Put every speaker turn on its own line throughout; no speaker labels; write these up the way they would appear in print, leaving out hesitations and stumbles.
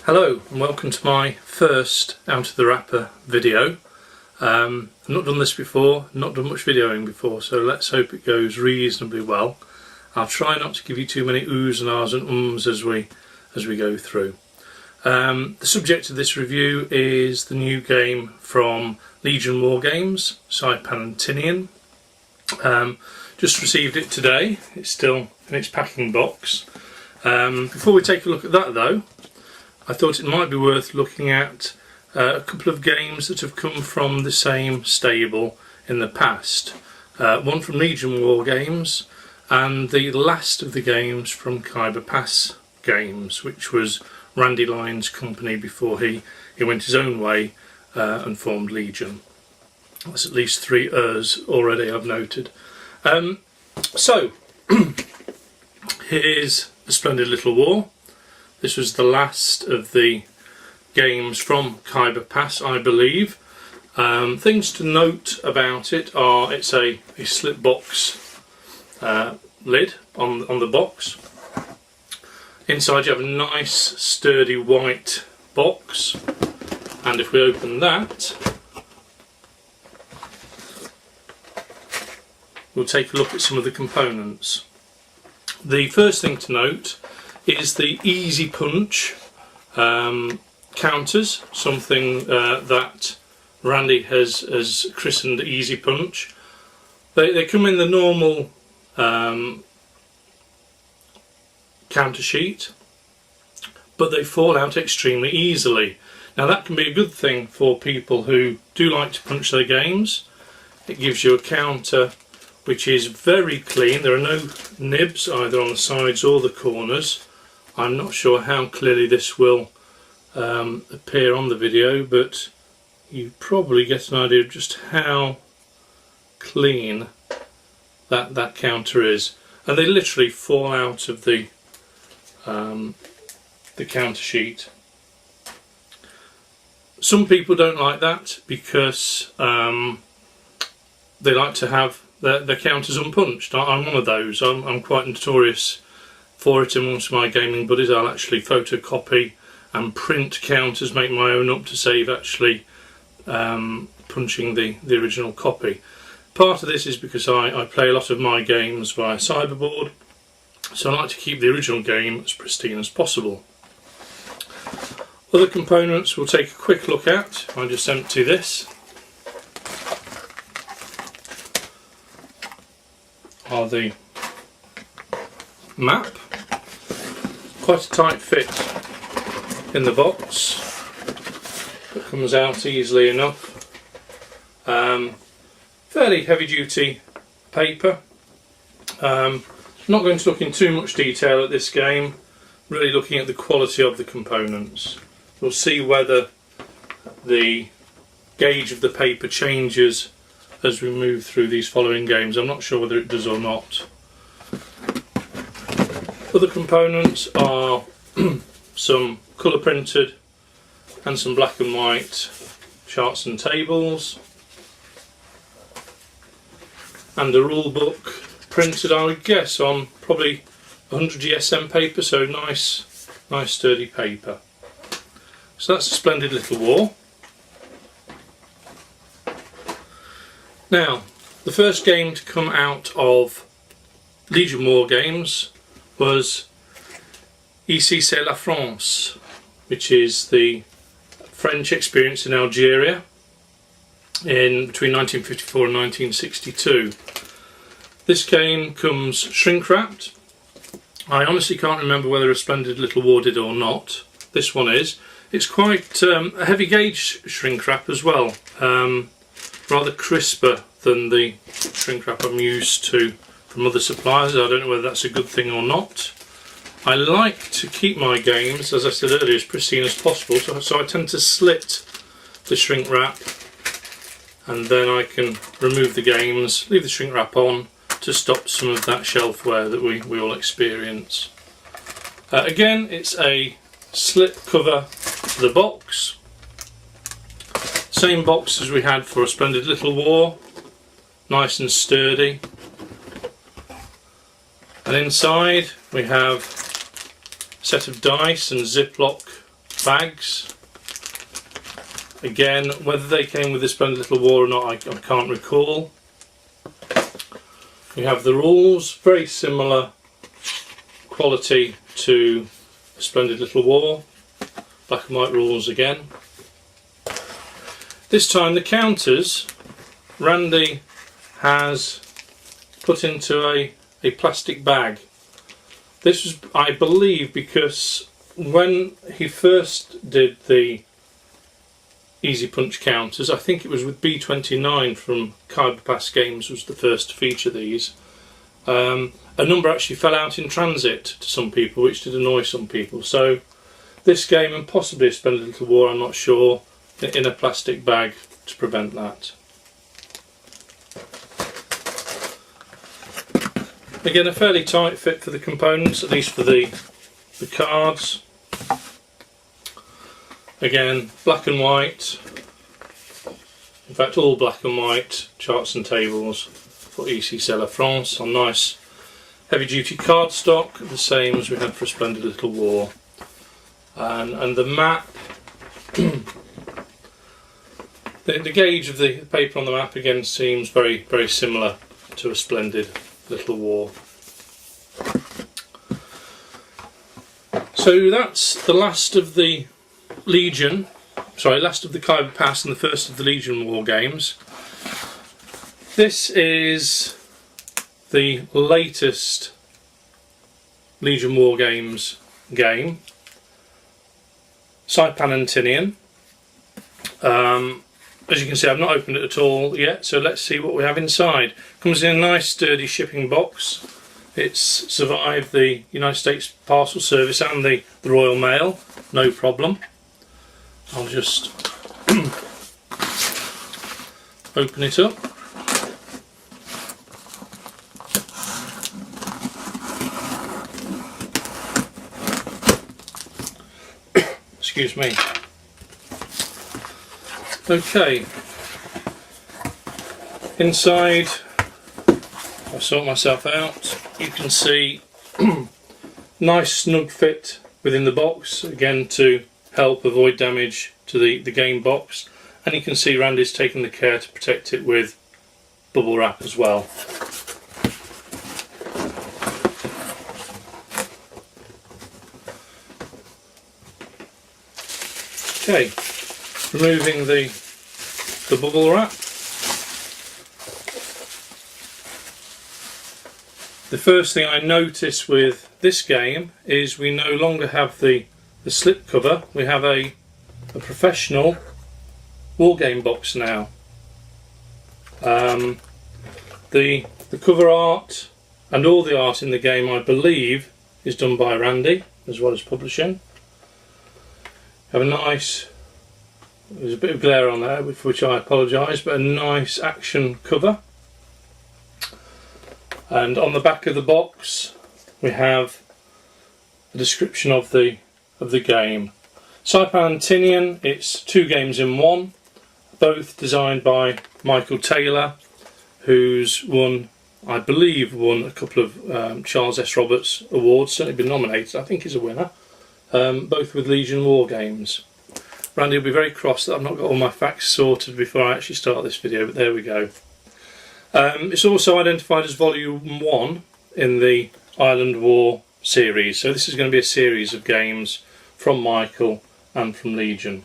Hello and welcome to my first Out of the Wrapper video. I've not done this before, not done much videoing before, so let's hope it goes reasonably well. I'll try not to give you too many oohs and ahs and ums as we go through. The subject of this review is the new game from Legion Wargames Saipan Tinian. Just received it today, it's still in its packing box. Before we take a look at that though, I thought it might be worth looking at a couple of games that have come from the same stable in the past. One from Legion Wargames and the last of the games from Khyber Pass Games, which was Randy Lyon's company before he went his own way and formed Legion. That's at least 3 already, I've noted. So, here's A Splendid Little War. This was the last of the games from Khyber Pass, I believe. Things to note about it are it's a slip box lid on the box. Inside you have a nice sturdy white box, and if we open that, we'll take a look at some of the components. The first thing to note is the Easy Punch counters, something that Randy has christened Easy Punch. They come in the normal counter sheet, but they fall out extremely easily. Now that can be a good thing for people who do like to punch their games. It gives you a counter which is very clean. There are no nibs either on the sides or the corners. I'm not sure how clearly this will appear on the video, but you probably get an idea of just how clean that counter is. And they literally fall out of the counter sheet. Some people don't like that because they like to have their counters unpunched. I'm one of those. I'm quite notorious for it amongst my gaming buddies. I'll actually photocopy and print counters, make my own up to save actually punching the original copy. Part of this is because I play a lot of my games via cyberboard, so I like to keep the original game as pristine as possible. Other components we'll take a quick look at. I'll just empty this. Are the map. Quite a tight fit in the box. It comes out easily enough. Fairly heavy duty paper. Not going to look in too much detail at this game, really looking at the quality of the components. We'll see whether the gauge of the paper changes as we move through these following games. I'm not sure whether it does or not. Other components are some colour printed and some black and white charts and tables, and a rule book printed, I would guess, on probably 100 GSM paper, so nice sturdy paper. So that's A Splendid Little War. Now, the first game to come out of Legion Wargames was Ici c'est la France, which is the French experience in Algeria between 1954 and 1962. This game comes shrink wrapped. I honestly can't remember whether A Splendid Little War did or not. This one is. It's quite a heavy gauge shrink wrap as well. Rather crisper than the shrink wrap I'm used to from other suppliers. I don't know whether that's a good thing or not. I like to keep my games, as I said earlier, as pristine as possible, so I tend to slit the shrink wrap, and then I can remove the games, leave the shrink wrap on to stop some of that shelf wear that we all experience. Again, it's a slip cover for the box. Same box as we had for A Splendid Little War, nice and sturdy. And inside we have a set of dice and Ziploc bags. Again, whether they came with the Splendid Little War or not, I can't recall. We have the rules, very similar quality to Splendid Little War. Black and white rules again. This time the counters, Randy has put into a plastic bag. This was, I believe, because when he first did the Easy Punch counters, I think it was with B29 from Kyberpass Games was the first to feature these. A number actually fell out in transit to some people, which did annoy some people. So this game, and possibly a Splendid Little War, I'm not sure, in a plastic bag to prevent that. Again, a fairly tight fit for the components, at least for the cards. Again, black and white, in fact all black and white charts and tables for EC Saipan France on nice heavy duty cardstock, the same as we had for Splendid Little War. And the map, the gauge of the paper on the map again seems very, very similar to a Splendid Little War. So that's the last of the Legion, last of the Kyberpass and the first of the Legion War games. This is the latest Legion War Games game, Saipan Tinian. As you can see, I've not opened it at all yet, so let's see what we have inside. Comes in a nice sturdy shipping box. It's survived the United States Parcel Service and the Royal Mail, no problem. I'll just open it up. Excuse me. Okay. Inside, I'll sort myself out. You can see nice snug fit within the box, again to help avoid damage to the game box, and you can see Randy's taken the care to protect it with bubble wrap as well. Okay, removing the bubble wrap. The first thing I notice with this game is we no longer have the slip cover, we have a professional wargame box now. The cover art and all the art in the game, I believe, is done by Randy as well as publishing. Have a nice, there's a bit of glare on there for which I apologise, but a nice action cover. And on the back of the box we have a description of the game. Saipan Tinian, it's 2 games in one, both designed by Michael Taylor, who's won, I believe, a couple of Charles S. Roberts awards, certainly been nominated, I think he's a winner, both with Legion Wargames. Randy will be very cross that I've not got all my facts sorted before I actually start this video, but there we go. It's also identified as Volume 1 in the Island War series, so this is going to be a series of games from Michael and from Legion.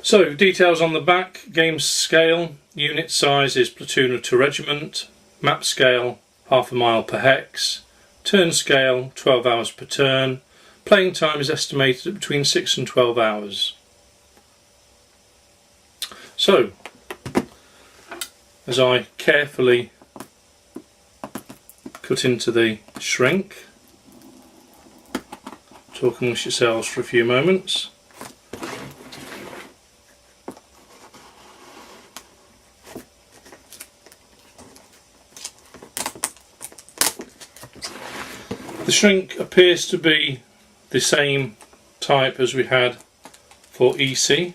So, details on the back: game scale, unit size is platoon to regiment, map scale half a mile per hex, turn scale 12 hours per turn, playing time is estimated at between 6 and 12 hours. So, as I carefully cut into the shrink, talk amongst yourselves for a few moments. The shrink appears to be the same type as we had for EC.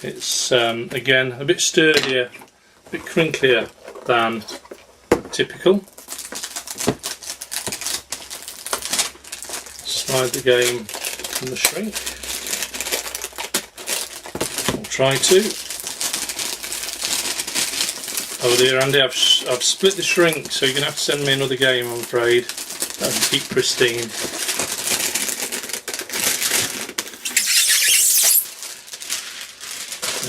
It's again a bit sturdier, a bit crinklier than typical. Slide the game open the shrink. I'll try to. Oh dear Andy, I've split the shrink, so you're going to have to send me another game, I'm afraid. That can keep pristine.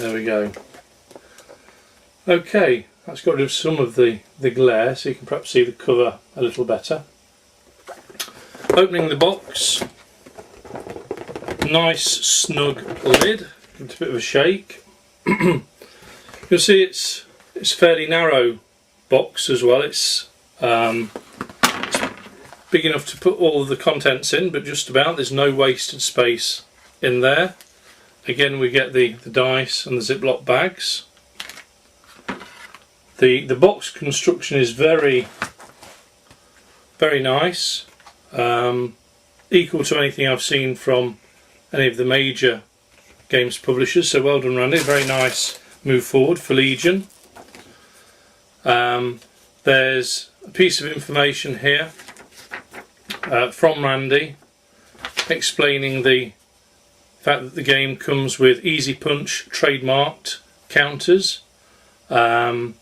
There we go. Okay, that's got rid of some of the glare, so you can perhaps see the cover a little better. Opening the box, nice snug lid, with a bit of a shake. You'll see it's a fairly narrow box as well. It's big enough to put all of the contents in, but just about. There's no wasted space in there. Again, we get the dice and the Ziploc bags. The box construction is very nice, equal to anything I've seen from any of the major games publishers, so well done Randy, very nice move forward for Legion. There's a piece of information here from Randy explaining the fact that the game comes with Easy Punch trademarked counters, and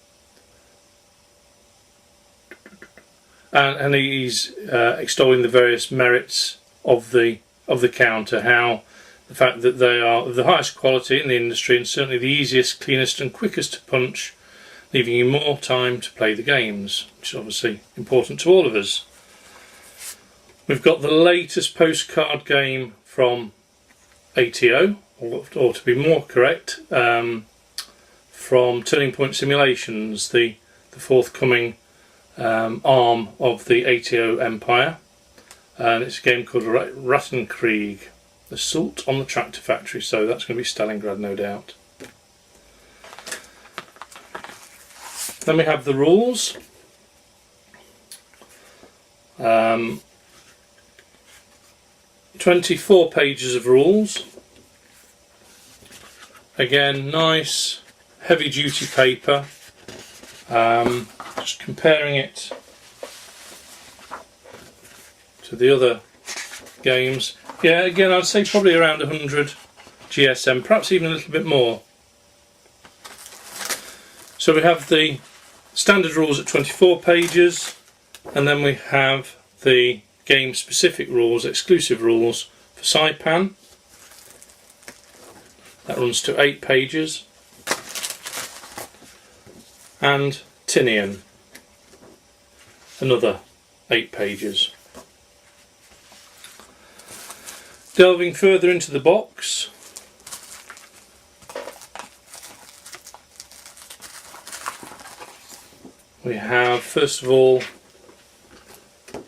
he's extolling the various merits of the counter, how the fact that they are of the highest quality in the industry and certainly the easiest, cleanest and quickest to punch, leaving you more time to play the games, which is obviously important to all of us. We've got the latest postcard game from ATO, or to be more correct, from Turning Point Simulations, the forthcoming arm of the ATO empire, and it's a game called Rattenkrieg, Assault on the Tractor Factory, so that's going to be Stalingrad no doubt. Then we have the rules. 24 pages of rules. Again, nice heavy duty paper. Just comparing it to the other games. Yeah, again I'd say probably around 100 GSM, perhaps even a little bit more. So we have the standard rules at 24 pages, and then we have the game specific rules, exclusive rules for Saipan. That runs to 8 pages. And Tinian, another 8 pages. Delving further into the box, we have first of all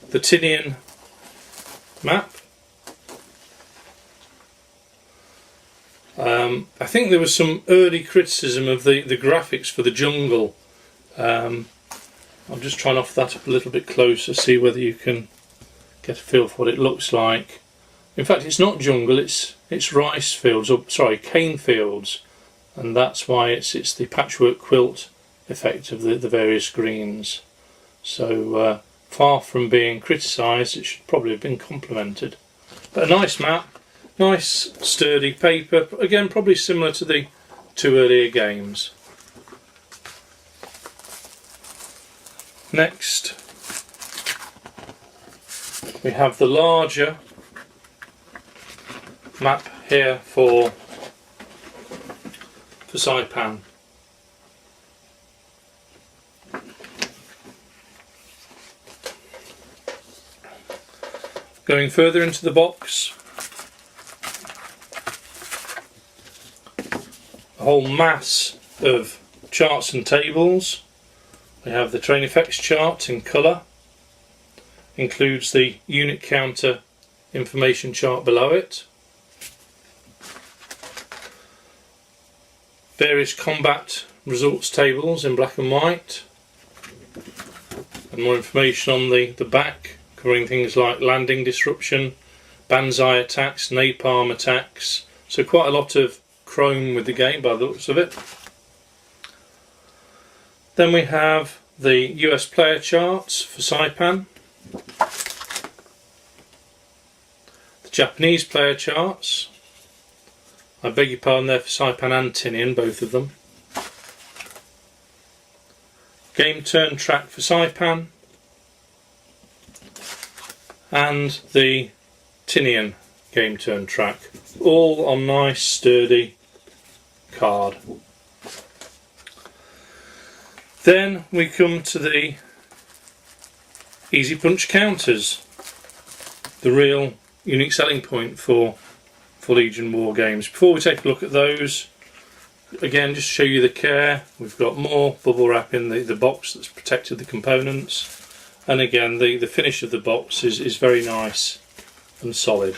the Tinian map. I think there was some early criticism of the graphics for the jungle. I'm just trying to offer that up a little bit closer, see whether you can get a feel for what it looks like. In fact, it's not jungle, it's rice fields, or sorry, cane fields, and that's why it's the patchwork quilt effect of the various greens. So far from being criticised, it should probably have been complimented. But a nice map, nice sturdy paper, again probably similar to the 2 earlier games. Next we have the larger map here for Saipan. Going further into the box, a whole mass of charts and tables. We have the train effects chart in colour, includes the unit counter information chart below it, various combat results tables in black and white, and more information on the back, covering things like landing disruption, banzai attacks, napalm attacks. So quite a lot of chrome with the game by the looks of it. Then we have the US player charts for Saipan, the Japanese player charts. I beg your pardon there for Saipan and Tinian, both of them. Game turn track for Saipan. And the Tinian game turn track. All on nice sturdy card. Then we come to the easy punch counters. The real unique selling point for Legion Wargames. Before we take a look at those, again, just to show you the care, we've got more bubble wrap in the box that's protected the components, and again the finish of the box is very nice and solid.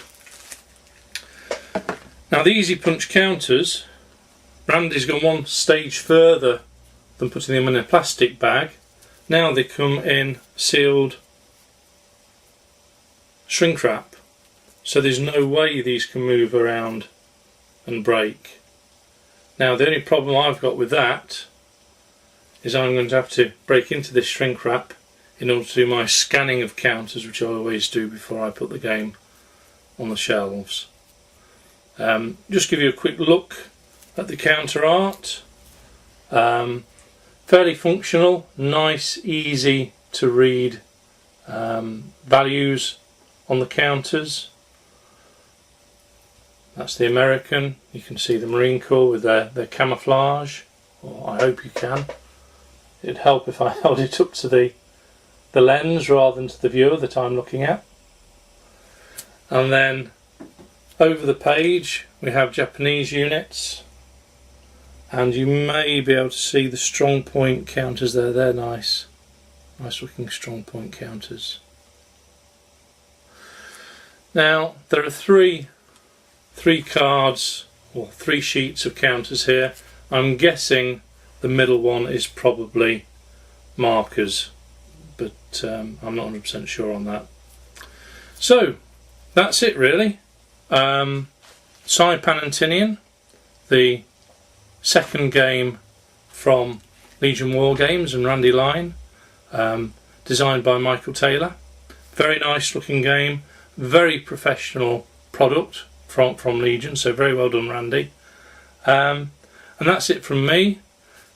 Now the easy punch counters, Randy's gone one stage further than putting them in a plastic bag. Now they come in sealed shrink wrap, so there's no way these can move around and break. Now the only problem I've got with that is I'm going to have to break into this shrink wrap in order to do my scanning of counters, which I always do before I put the game on the shelves. Just give you a quick look at the counter art. Fairly functional, nice, easy to read values on the counters. That's the American. You can see the Marine Corps with their camouflage, or I hope you can. It'd help if I held it up to the lens rather than to the viewer that I'm looking at. And then over the page we have Japanese units, and you may be able to see the strong point counters there. They're nice looking strong point counters. Now there are three cards, or 3 sheets of counters here. I'm guessing the middle one is probably markers, but I'm not 100% sure on that. So that's it really. Saipan and Tinian, the second game from Legion Wargames and Randy Line, designed by Michael Taylor. Very nice looking game, very professional product from Legion, so very well done, Randy. And that's it from me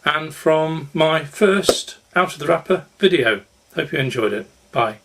and from my first Out of the Wrapper video. Hope you enjoyed it. Bye.